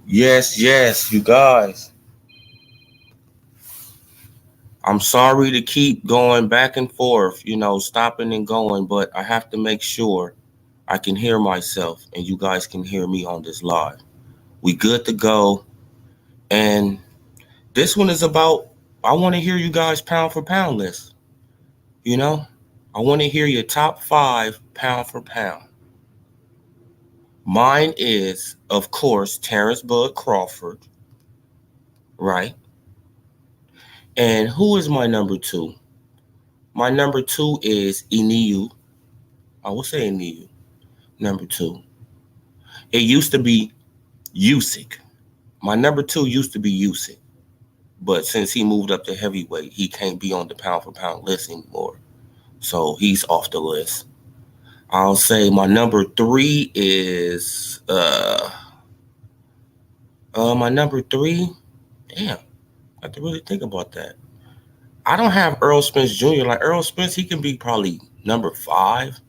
Yes, you guys. I'm sorry to keep going back and forth, stopping and going, but I have to make sure I can hear myself and you guys can hear me on this live. We good to go. And this one is about, I want to hear you guys pound for pound list. You know, I want to hear your top 5 pound for pound. Mine is, of course, Terrence Bud Crawford, right? And who is my number 2? My number 2 is Iniu. I will say Iniu, number 2. It used to be Usyk. My number 2 used to be Usyk. But since he moved up to heavyweight, he can't be on the pound for pound list anymore. So he's off the list. I'll say my number 3 is my number 3. Damn, I have to really think about that. I don't have Earl Spence Jr. Like Earl Spence, he can be probably number 5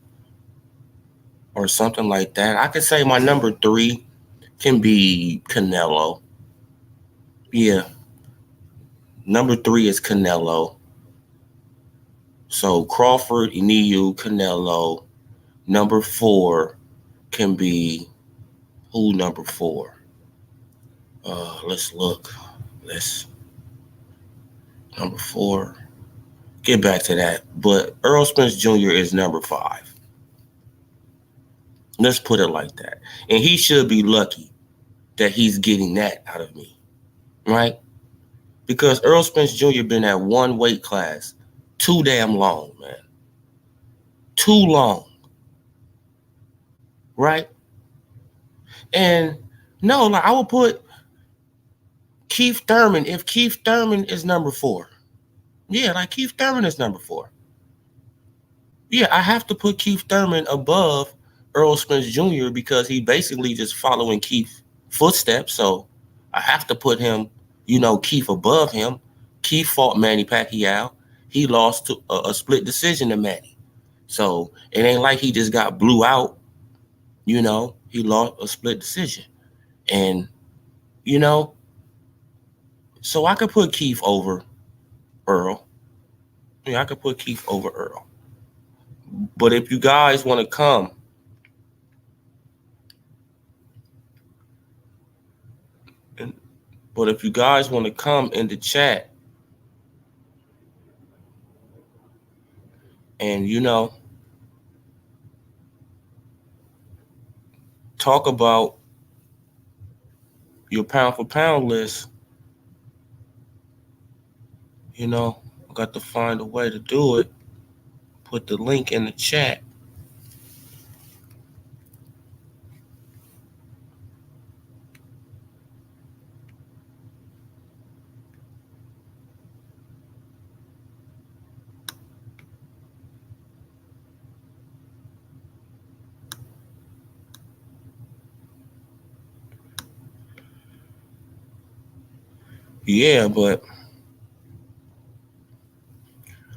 or something like that. I could say my number 3 can be Canelo. Yeah, number 3 is Canelo. So Crawford, Iniu, Canelo. Number 4 can be who? Number 4. Let's look. Let's number 4. Get back to that. But Earl Spence Jr. is number 5. Let's put it like that. And he should be lucky that he's getting that out of me, right? Because Earl Spence Jr. been at one weight class too damn long, man. Too long, right? And no, like I would put Keith Thurman if Keith Thurman is number 4. Yeah, like Keith Thurman is number 4. Yeah, I have to put Keith Thurman above Earl Spence Jr. because he basically just following Keith's footsteps. So I have to put him, Keith above him. Keith fought Manny Pacquiao. He lost to a split decision to Manny. So it ain't like he just got blew out. He lost a split decision. And, you know, so I could put Keith over Earl. Yeah, I could put Keith over Earl. But if you guys want to come, but if you guys want to come in the chat and, talk about your pound for pound list, I got to find a way to do it. Put the link in the chat. Yeah, but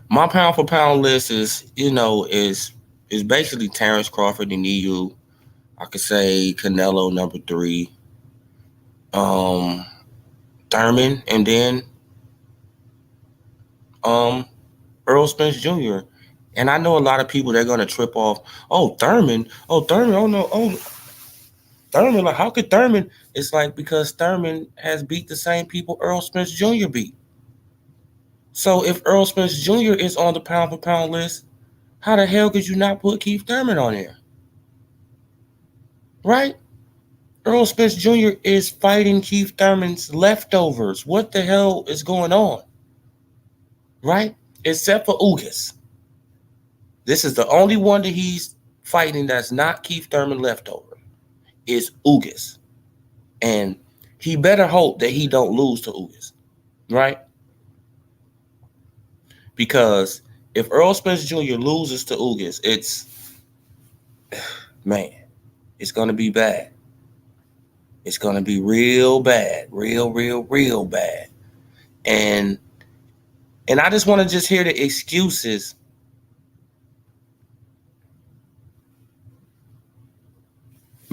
my pound for pound list is basically Terrence Crawford and EU. I could say Canelo number 3, um, Thurman, and then Earl Spence Jr. And I know a lot of people they're gonna trip off. Oh Thurman, oh no, oh Thurman. Like how could Thurman? It's like because Thurman has beat the same people Earl Spence Jr. beat. So if Earl Spence Jr. is on the pound for pound list, how the hell could you not put Keith Thurman on there? Right? Earl Spence Jr. is fighting Keith Thurman's leftovers. What the hell is going on? Right? Except for Ugas. This is the only one that he's fighting that's not Keith Thurman leftover. Is Ugas. And he better hope that he don't lose to Ugas. Right? Because if Earl Spence Jr. loses to Ugas, man, it's going to be bad. It's going to be real bad. Real bad. And I just want to just hear the excuses.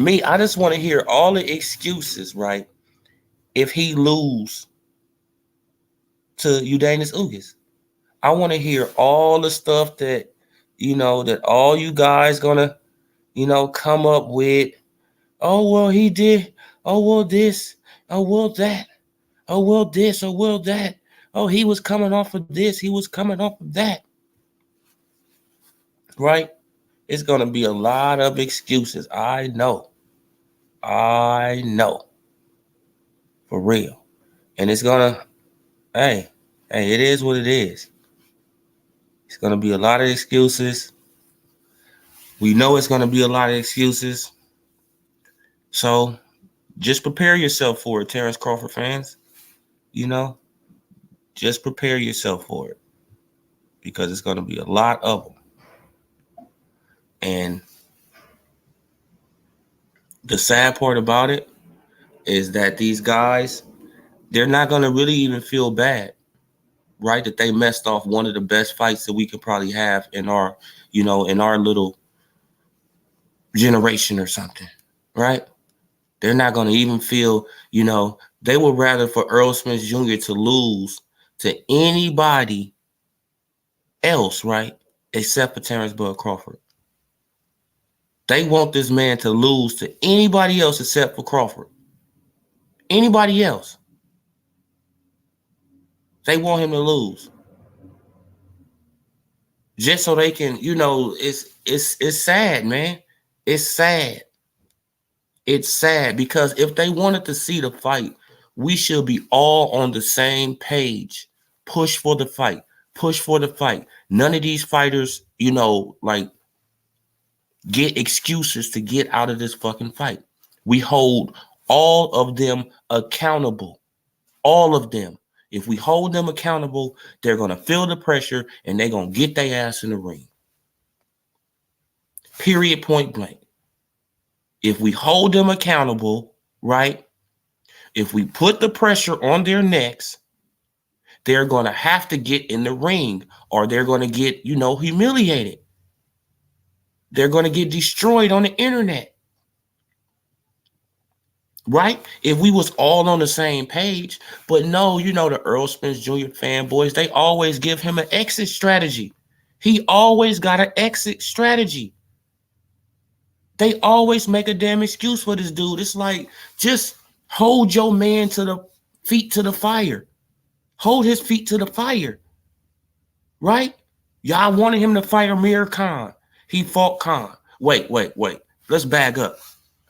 I just want to hear all the excuses, right? if he lose to Udanis Ugas. I want to hear all the stuff that, that all you guys gonna, come up with. Oh, well, he did. Oh, well, this. Oh, well, that. Oh, well, this. Oh, well, that. Oh, he was coming off of this. He was coming off of that. Right? It's going to be a lot of excuses. I know. For real. And it's going to, hey, it is what it is. It's going to be a lot of excuses. We know it's going to be a lot of excuses. So just prepare yourself for it, Terrence Crawford fans. Just prepare yourself for it, because it's going to be a lot of them. And the sad part about it is that these guys, they're not going to really even feel bad, right? That they messed off one of the best fights that we could probably have in our, in our little generation or something, right? They're not going to even feel, they would rather for Earl Smith Jr. to lose to anybody else, right? Except for Terrence Bud Crawford. They want this man to lose to anybody else except for Crawford. Anybody else. They want him to lose. Just so they can, it's sad, man. It's sad. It's sad because if they wanted to see the fight, we should be all on the same page. Push for the fight. Push for the fight. None of these fighters, get excuses to get out of this fucking fight. We hold all of them accountable. All of them. If we hold them accountable, they're going to feel the pressure and they're going to get their ass in the ring. Period, point blank. If we hold them accountable, right? If we put the pressure on their necks, they're going to have to get in the ring or they're going to get, humiliated. They're going to get destroyed on the internet. Right? If we was all on the same page. But no, the Earl Spence Jr. fanboys, they always give him an exit strategy. He always got an exit strategy. They always make a damn excuse for this dude. It's like, just hold your man to the feet to the fire. Hold his feet to the fire. Right? Y'all wanted him to fight Amir Khan. He fought Khan. Wait. Let's back up.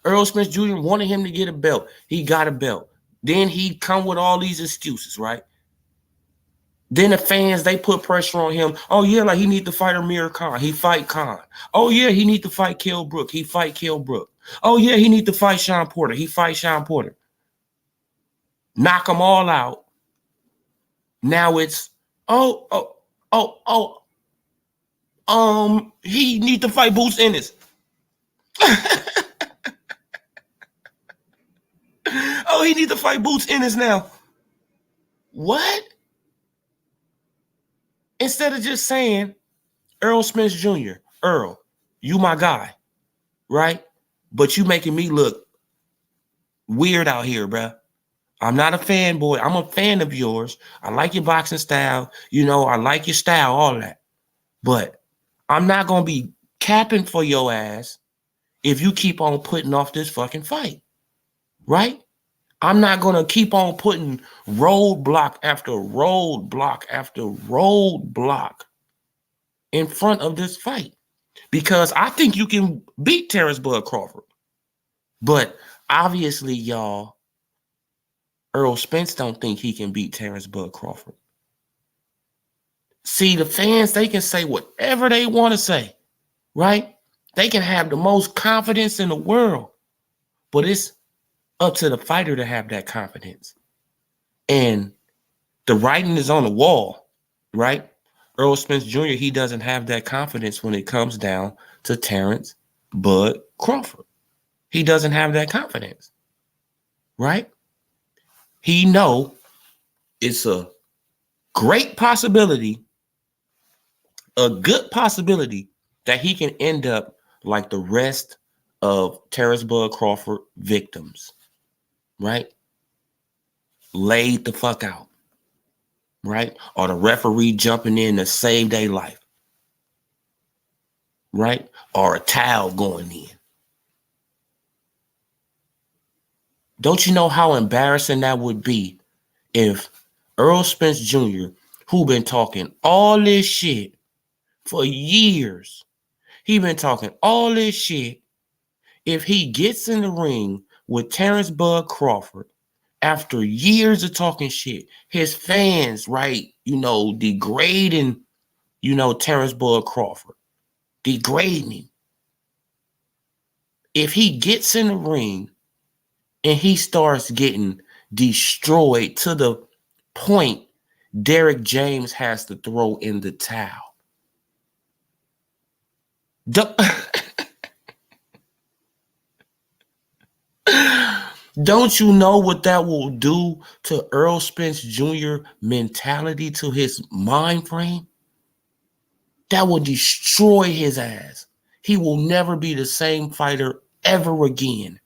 Earl Smith Jr. wanted him to get a belt. He got a belt. Then he come with all these excuses, right? Then the fans, they put pressure on him. Oh, yeah, like he need to fight Amir Khan. He fight Khan. Oh, yeah, he need to fight Kell Brook. He fight Kell Brook. Oh, yeah, he need to fight Sean Porter. He fight Sean Porter. Knock them all out. Now it's, he need to fight Boots Ennis. Oh, he need to fight Boots Ennis now. What? Instead of just saying, Earl Smith Jr., Earl, you my guy, right? But you making me look weird out here, bruh. I'm not a fanboy. I'm a fan of yours. I like your boxing style. I like your style, all that. But I'm not going to be capping for your ass if you keep on putting off this fucking fight, right? I'm not going to keep on putting roadblock after roadblock after roadblock in front of this fight, because I think you can beat Terrence Bud Crawford. But obviously, y'all, Earl Spence don't think he can beat Terrence Bud Crawford. See, the fans, they can say whatever they want to say, right? They can have the most confidence in the world, but it's up to the fighter to have that confidence. And the writing is on the wall, right? Earl Spence Jr., he doesn't have that confidence when it comes down to Terrence Bud Crawford. He doesn't have that confidence, right? He know it's a great possibility, a good possibility that he can end up like the rest of Terrence Bud Crawford victims, right? laid the fuck out, right? Or the referee jumping in to save their life, right? Or a towel going in. Don't you know how embarrassing that would be if Earl Spence Jr., who been talking all this shit for years, he been talking all this shit, if he gets in the ring with Terrence Bud Crawford after years of talking shit, his fans, right, degrading, Terrence Bud Crawford, degrading him. If he gets in the ring and he starts getting destroyed to the point Derrick James has to throw in the towel. Don't you know what that will do to Earl Spence Jr. mentality, to his mind frame? That will destroy his ass. He will never be the same fighter ever again.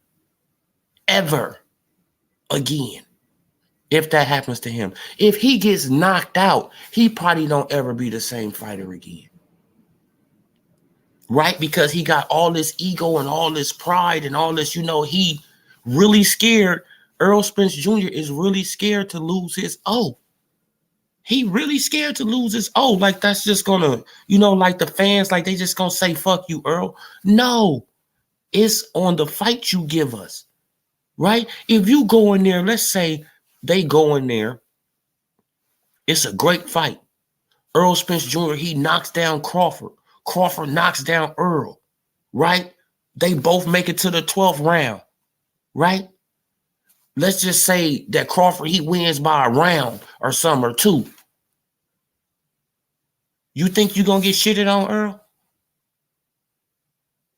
Ever again. If that happens to him. If he gets knocked out, he probably don't ever be the same fighter again. Right? Because he got all this ego and all this pride and all this, he really scared. Earl Spence Jr. is really scared to lose his O. He really scared to lose his O. Like that's just gonna, like the fans, like they just gonna say, fuck you, Earl. No, it's on the fight you give us. Right? If you go in there, let's say they go in there, it's a great fight. Earl Spence Jr., he knocks down Crawford. Crawford knocks down Earl, right? They both make it to the 12th round, right? Let's just say that Crawford, he wins by a round or something or two. You think you're going to get shitted on, Earl?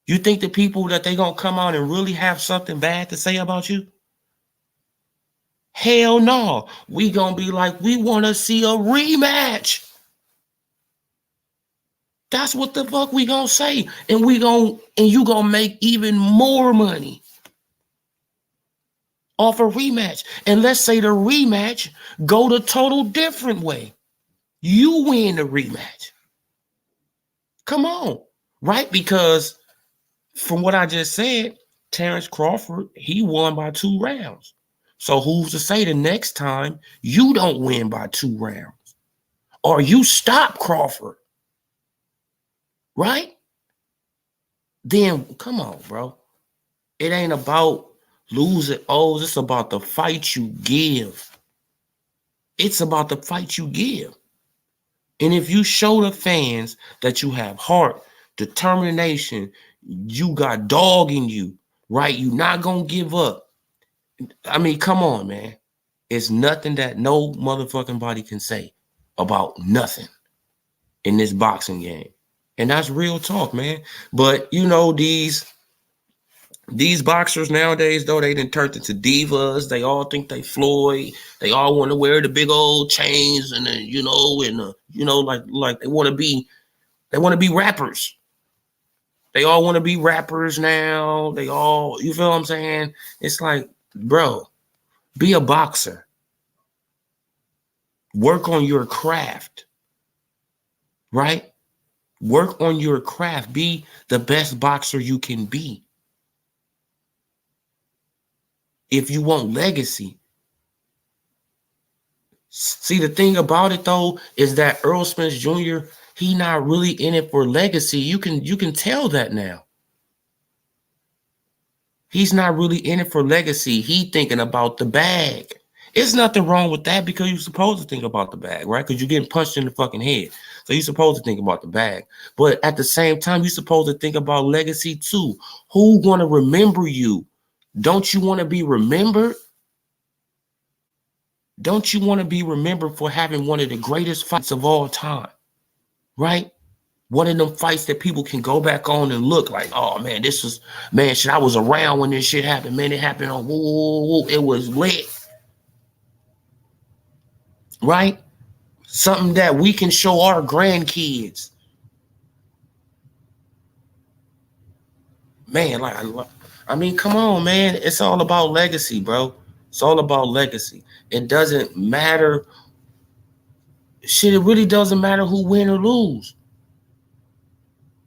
You think the people that they going to come out and really have something bad to say about you? Hell no. We going to be like, we want to see a rematch. That's what the fuck we gonna say. And you gonna make even more money off a rematch. And let's say the rematch go the total different way. You win the rematch. Come on, right? Because from what I just said, Terrence Crawford, he won by 2 rounds. So who's to say the next time you don't win by 2 rounds? Or you stop Crawford? Right? Then come on, bro. It ain't about losing O's. It's about the fight you give. It's about the fight you give. And if you show the fans that you have heart, determination, you got dog in you, right? You're not going to give up. I mean, come on, man. It's nothing that no motherfucking body can say about nothing in this boxing game. And that's real talk, man. But, these boxers nowadays, though, they done turned into divas. They all think they Floyd. They all want to wear the big old chains and then, like they want to be rappers. They all want to be rappers now. They all, you feel what I'm saying? It's like, bro, be a boxer. Work on your craft. Right? Work on your craft. Be the best boxer you can be. If you want legacy. See, the thing about it, though, is that Earl Spence Jr., he not really in it for legacy. You can tell that now. He's not really in it for legacy. He thinking about the bag. It's nothing wrong with that because you're supposed to think about the bag, right? Because you're getting punched in the fucking head. So you're supposed to think about the bag. But at the same time, you're supposed to think about legacy too. Who want to remember you? Don't you want to be remembered? Don't you want to be remembered for having one of the greatest fights of all time? Right? One of them fights that people can go back on and look like, oh man, shit, I was around when this shit happened. Man, it happened on, whoa, it was lit. Right? Something that we can show our grandkids. Man, I mean, come on, man. It's all about legacy, bro. It's all about legacy. It doesn't matter. Shit, it really doesn't matter who win or lose.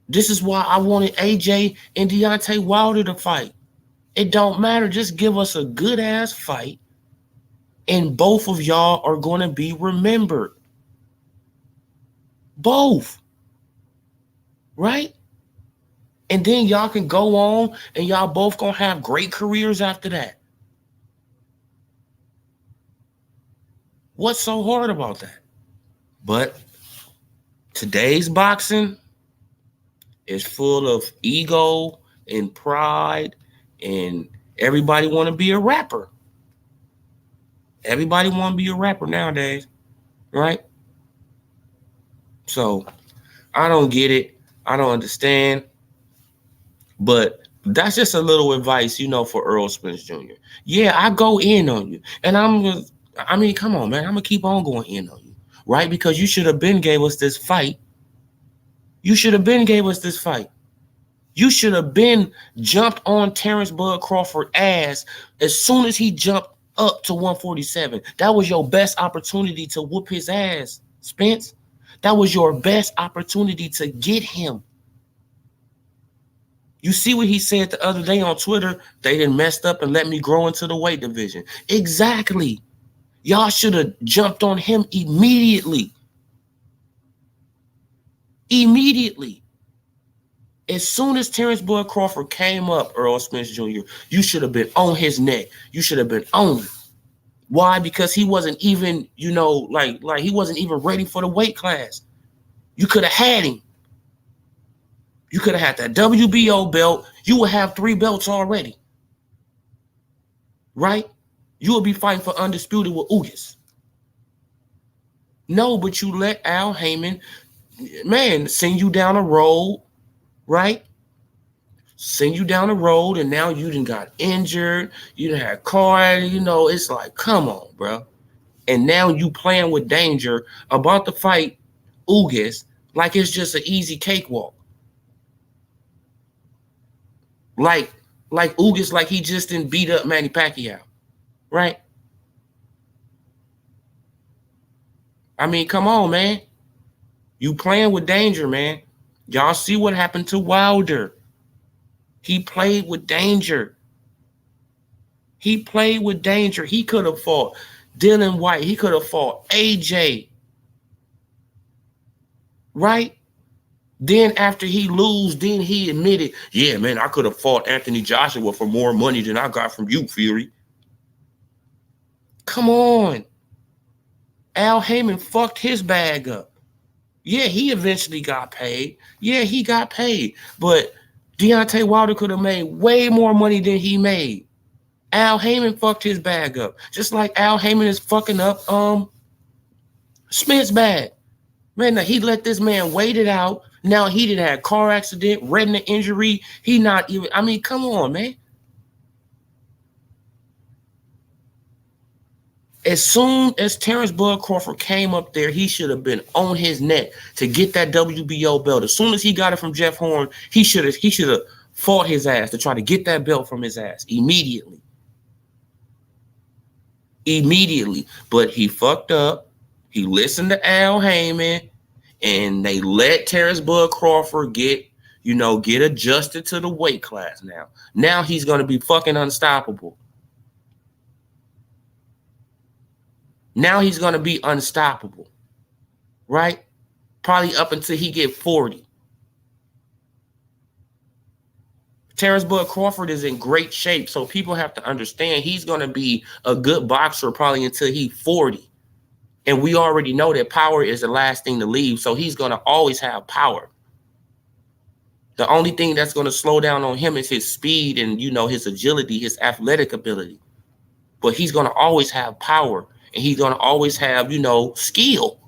This is why I wanted AJ and Deontay Wilder to fight. It don't matter. Just give us a good ass fight, and both of y'all are going to be remembered. Both. Right? And then y'all can go on and y'all both going to have great careers after that. What's so hard about that? But today's boxing is full of ego and pride, and everybody want to be a rapper. Everybody want to be a rapper nowadays, right? So I don't get it. I don't understand. But that's just a little advice, for Earl Spence Jr. Yeah, I go in on you. And come on, man. I'm going to keep on going in on you, right? Because you should have been gave us this fight. You should have been gave us this fight. You should have been jumped on Terrence Bud Crawford ass as soon as he jumped up to 147. That was your best opportunity to whoop his ass, Spence. That was your best opportunity to get him. You see what he said the other day on Twitter? They done messed up and let me grow into the weight division. Exactly. Y'all should have jumped on him immediately. Immediately. As soon as Terrence Bud Crawford came up, Earl Spence Jr., you should have been on his neck. You should have been on him. Why? Because he wasn't even, like he wasn't even ready for the weight class. You could have had him. You could have had that WBO belt. You would have 3 belts already. Right? You would be fighting for undisputed with Ugas. No, but you let Al Heyman, send you down a road, right? Send you down the road, and now you done got injured. You done had car, it's like, come on, bro. And now you playing with danger about to fight Ugas like it's just an easy cakewalk. Like Ugas, like he just didn't beat up Manny Pacquiao, right? Come on, man. You playing with danger, man. Y'all see what happened to Wilder. He played with danger. He played with danger. He could have fought Dylan White. He could have fought AJ. Right? Then after he lose, then he admitted, yeah, man, I could have fought Anthony Joshua for more money than I got from you, Fury. Come on. Al Heyman fucked his bag up. Yeah, he eventually got paid. Yeah, he got paid. But Deontay Wilder could have made way more money than he made. Al Heyman fucked his bag up. Just like Al Heyman is fucking up Smith's bag. Man, he let this man wait it out. Now he didn't have a car accident, retina injury. He not even, come on, man. As soon as Terrence Bud Crawford came up there, he should have been on his neck to get that WBO belt. As soon as he got it from Jeff Horn, he should have fought his ass to try to get that belt from his ass immediately. Immediately. But he fucked up. He listened to Al Heyman, and they let Terrence Bud Crawford get adjusted to the weight class now. Now he's going to be fucking unstoppable. Now he's going to be unstoppable, right? Probably up until he get 40. Terrence Bud Crawford is in great shape, so people have to understand he's going to be a good boxer probably until he's 40. And we already know that power is the last thing to leave, so he's going to always have power. The only thing that's going to slow down on him is his speed and, his agility, his athletic ability. But he's going to always have power. And he's going to always have, skill.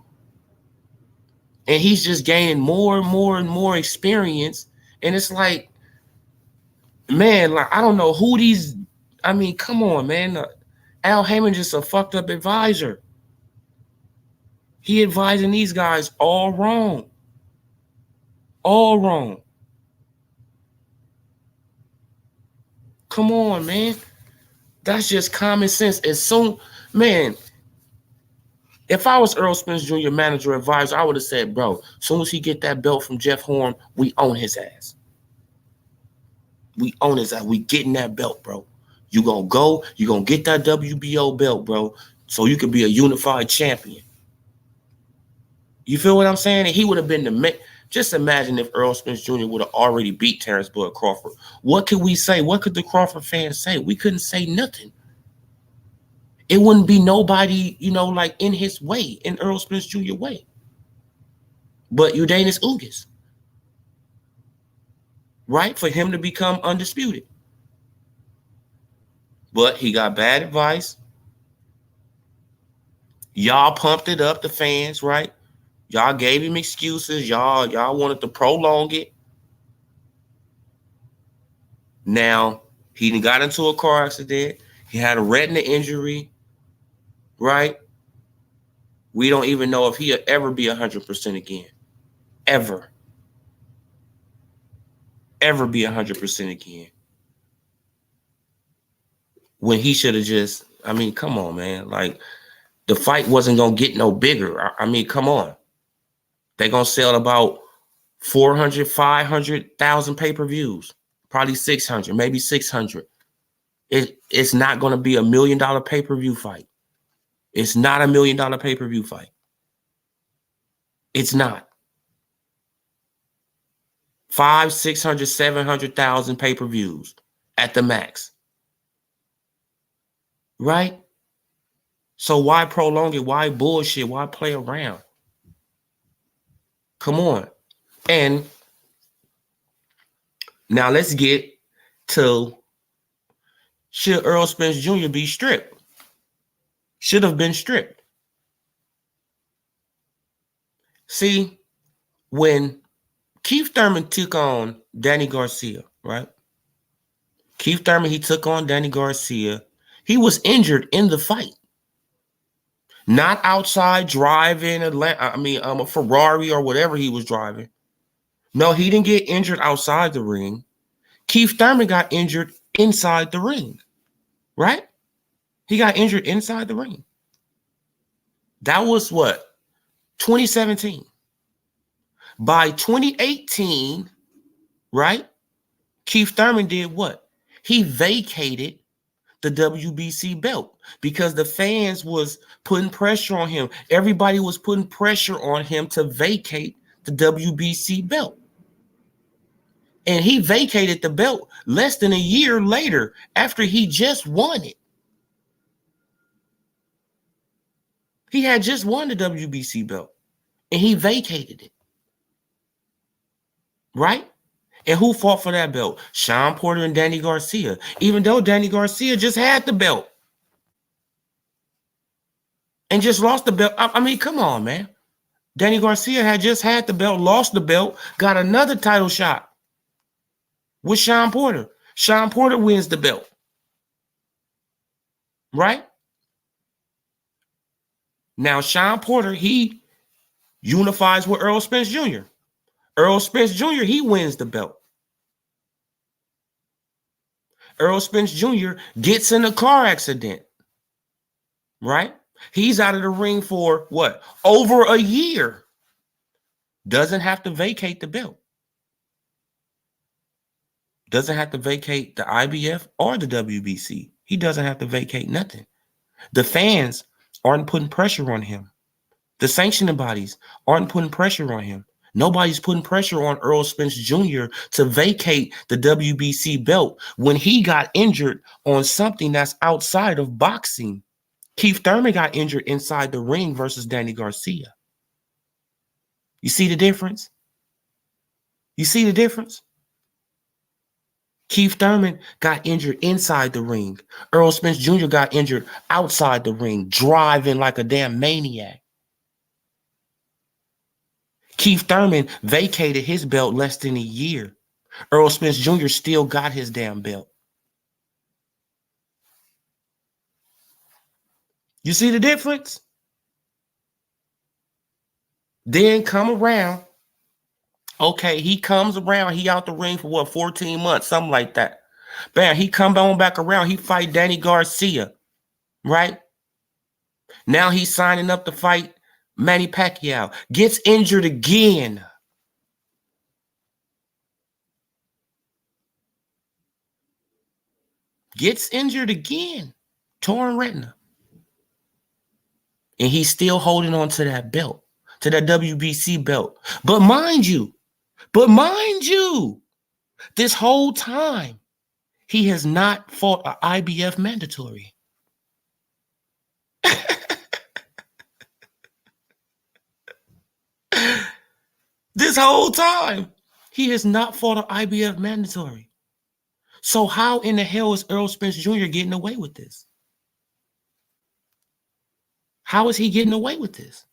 And he's just gaining more and more and more experience. And it's like, man, I don't know who these, come on, man. Al Heyman just a fucked up advisor. He advising these guys all wrong. All wrong. Come on, man. That's just common sense. As soon, man, if I was Earl Spence Jr. manager advisor, I would have said, bro, as soon as he get that belt from Jeff Horn, we own his ass. We own his ass. We getting that belt, bro. You gonna go, you gonna get that WBO belt, bro, so you can be a unified champion. You feel what I'm saying? And he would have been the man. Just imagine if Earl Spence Jr. would have already beat Terrence Bud Crawford. What could we say? What could the Crawford fans say? We couldn't say nothing. It wouldn't be nobody, like in his way, in Earl Spence Jr. way. But Udanis Ugas, right? For him to become undisputed. But he got bad advice. Y'all pumped it up, the fans, right? Y'all gave him excuses. Y'all wanted to prolong it. Now, he got into a car accident. He had a retina injury, right? We don't even know if he'll ever be 100% again. Ever. Ever be 100% again. When he should have just, come on, man. Like, the fight wasn't going to get no bigger. Come on. They're going to sell about 400, 500,000 pay-per-views. Probably 600, maybe 600. It's not going to be $1 million pay-per-view fight. It's not $1 million pay-per-view fight. It's not. 500, 600, 700,000 pay-per-views at the max. Right? So why prolong it? Why bullshit? Why play around? Come on. And now let's get to, should Earl Spence Jr. be stripped? Should have been stripped. See, when Keith Thurman took on Danny Garcia, right? Keith Thurman, he took on Danny Garcia. He was injured in the fight. Not outside driving a Ferrari or whatever he was driving. No, he didn't get injured outside the ring. Keith Thurman got injured inside the ring, right? He got injured inside the ring. That was what? 2017. By 2018, right? Keith Thurman did what? He vacated the WBC belt because the fans was putting pressure on him. Everybody was putting pressure on him to vacate the WBC belt. And he vacated the belt less than a year later after he just won it. He had just won the WBC belt and he vacated it. Right? And who fought for that belt? Sean Porter and Danny Garcia, even though Danny Garcia just had the belt and just lost the belt. Come on, man. Danny Garcia had just had the belt, lost the belt, got another title shot with Sean Porter. Sean Porter wins the belt. Right? Now, Sean Porter, he unifies with Earl Spence Jr. Earl Spence Jr., he wins the belt. Earl Spence Jr. gets in a car accident. Right? He's out of the ring for what? Over a year. Doesn't have to vacate the belt. Doesn't have to vacate the IBF or the WBC. He doesn't have to vacate nothing. The fans aren't putting pressure on him. The sanctioning bodies aren't putting pressure on him. Nobody's putting pressure on Earl Spence Jr. to vacate the WBC belt when he got injured on something that's outside of boxing. Keith Thurman got injured inside the ring versus Danny Garcia. You see the difference? You see the difference? Keith Thurman got injured inside the ring. Earl Spence Jr. got injured outside the ring, driving like a damn maniac. Keith Thurman vacated his belt less than a year. Earl Spence Jr. still got his damn belt. You see the difference? Then come around. Okay, he comes around. He out the ring for what, 14 months, something like that. Bam, he come on back around. He fight Danny Garcia, right? Now he's signing up to fight Manny Pacquiao. Gets injured again. Gets injured again. Torn retina. And he's still holding on to that belt, to that WBC belt. But mind you, this whole time, he has not fought an IBF mandatory. This whole time, he has not fought an IBF mandatory. So how in the hell is Errol Spence Jr. getting away with this? How is he getting away with this?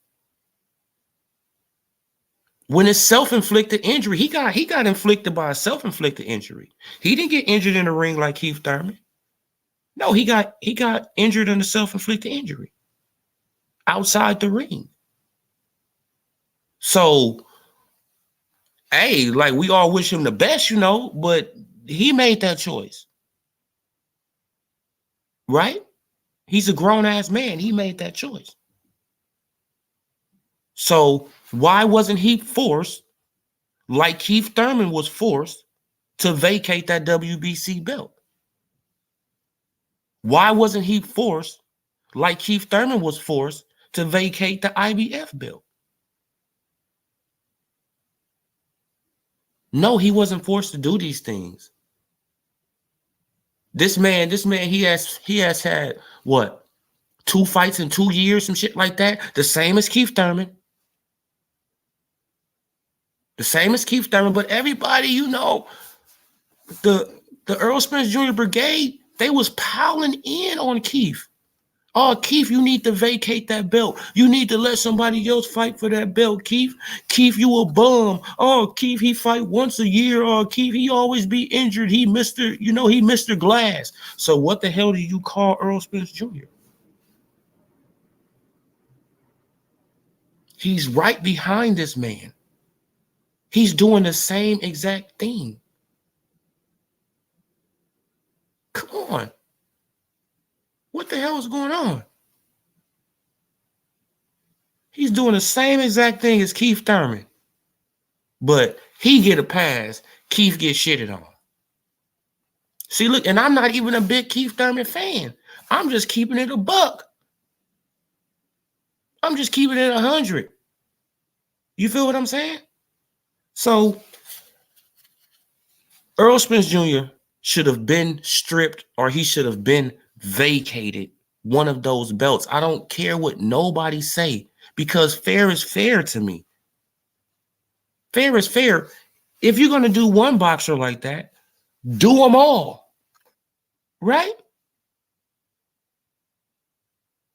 When it's self-inflicted injury, he got inflicted by a self-inflicted injury. He didn't get injured in the ring like Keith Thurman. No, he got injured in a self-inflicted injury outside the ring. So, hey, like we all wish him the best, but he made that choice. Right? He's a grown-ass man. He made that choice. So why wasn't he forced, like Keith Thurman was forced, to vacate that WBC belt? Why wasn't he forced, like Keith Thurman was forced, to vacate the IBF belt? No, he wasn't forced to do these things. This man, he has had what? 2 fights in 2 years, some shit like that. The same as Keith Thurman. The same as Keith Thurman, but everybody, the Errol Spence Jr. Brigade, they was piling in on Keith. Oh, Keith, you need to vacate that belt. You need to let somebody else fight for that belt, Keith. Keith, you a bum. Oh, Keith, he fight once a year. Oh, Keith, he always be injured. He Mr. Glass. So what the hell do you call Errol Spence Jr.? He's right behind this man. He's doing the same exact thing. Come on. What the hell is going on? He's doing the same exact thing as Keith Thurman. But he get a pass. Keith gets shitted on. See, look, and I'm not even a big Keith Thurman fan. I'm just keeping it a buck. I'm just keeping it 100. You feel what I'm saying? So, Errol Spence Jr. should have been stripped, or he should have been vacated one of those belts. I don't care what nobody say, because fair is fair to me. Fair is fair. If you're going to do one boxer like that, do them all. Right?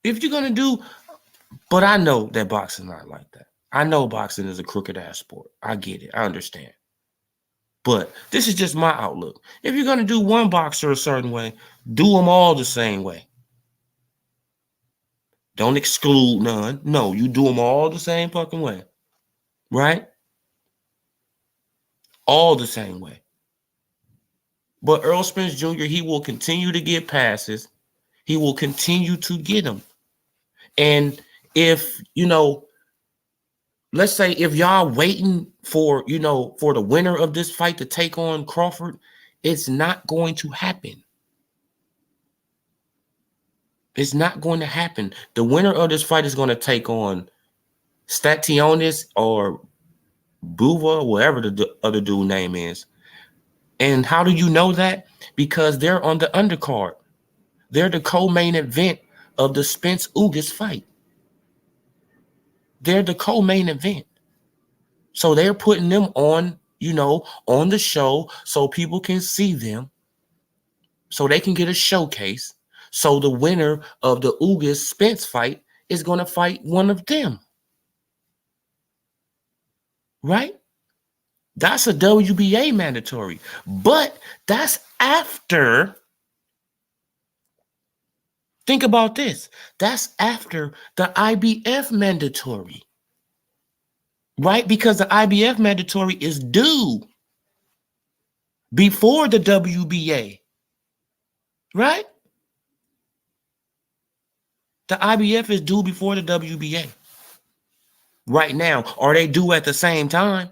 If you're going to do, but I know that boxing not like that. I know boxing is a crooked ass sport. I get it. I understand. But this is just my outlook. If you're going to do one boxer a certain way, do them all the same way. Don't exclude none. No, you do them all the same fucking way. Right? All the same way. But Errol Spence Jr., he will continue to get passes. He will continue to get them. And if, let's say if y'all waiting for, for the winner of this fight to take on Crawford, it's not going to happen. It's not going to happen. The winner of this fight is going to take on Stationis or Buva, whatever the other dude name is. And how do you know that? Because they're on the undercard. They're the co-main event of the Spence Ugas fight. They're the co-main event. So they're putting them on, on the show so people can see them, so they can get a showcase. So the winner of the Ugas Spence fight is going to fight one of them. Right? That's a WBA mandatory. But that's after. Think about this. That's after the IBF mandatory. Right? Because the IBF mandatory is due before the WBA. right? The IBF is due before the WBA right now. Are they due at the same time?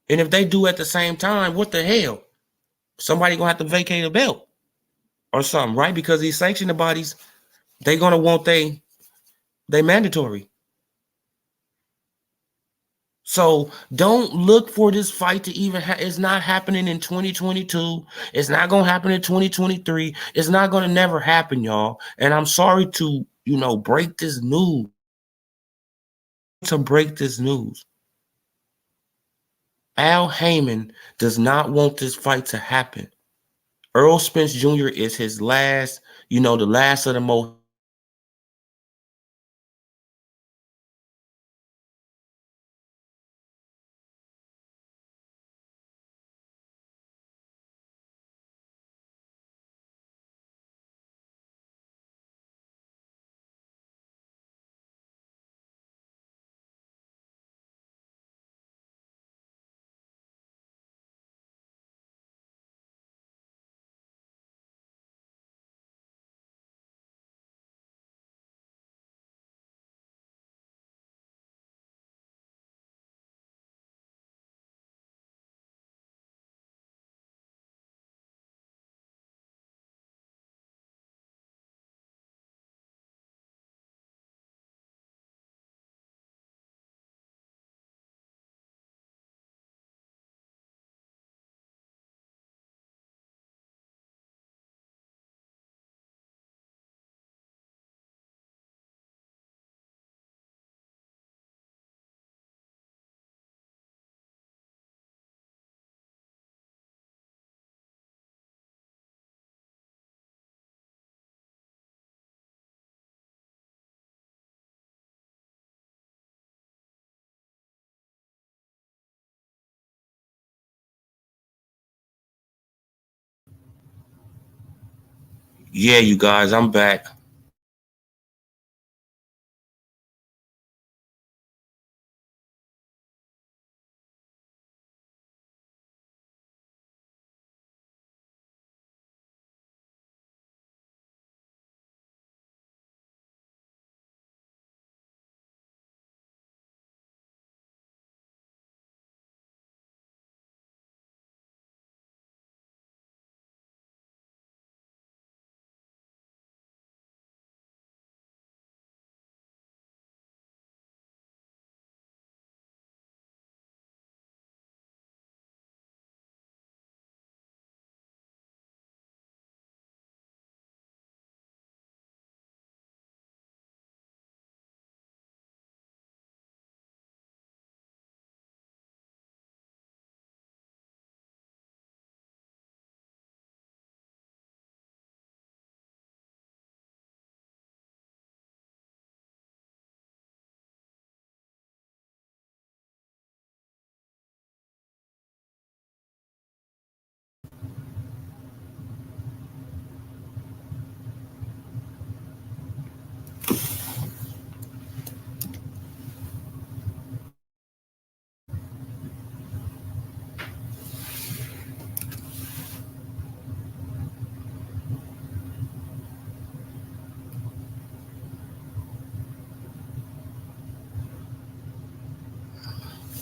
And if they do at the same time, what the hell? Somebody gonna have to vacate a belt or something, right? Because these sanctioning bodies, they gonna want they mandatory. So don't look for this fight to even it's not happening in 2022. It's not gonna happen in 2023. It's not gonna never happen, y'all. And I'm sorry to, break this news. To break this news. Al Heyman does not want this fight to happen. Earl Spence Jr. is his last, the last of the most. Yeah, you guys, I'm back.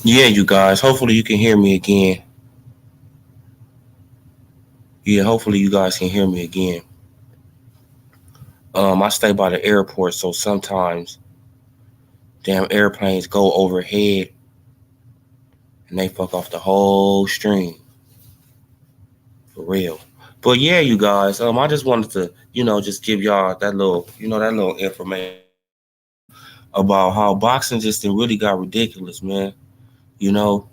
Yeah, you guys. Hopefully you can hear me again. Yeah, hopefully you guys can hear me again. I stay by the airport, so sometimes damn airplanes go overhead and they fuck off the whole stream. For real. But yeah, you guys, I just wanted to, just give y'all that little information about how boxing just really got ridiculous, man. You know,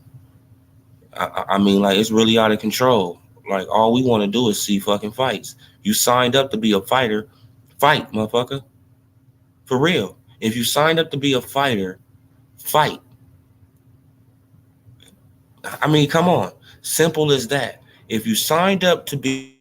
I mean, like, it's really out of control. Like, all we want to do is see fucking fights. You signed up to be a fighter, fight, motherfucker. For real. If you signed up to be a fighter, fight. I mean, come on. Simple as that. If you signed up to be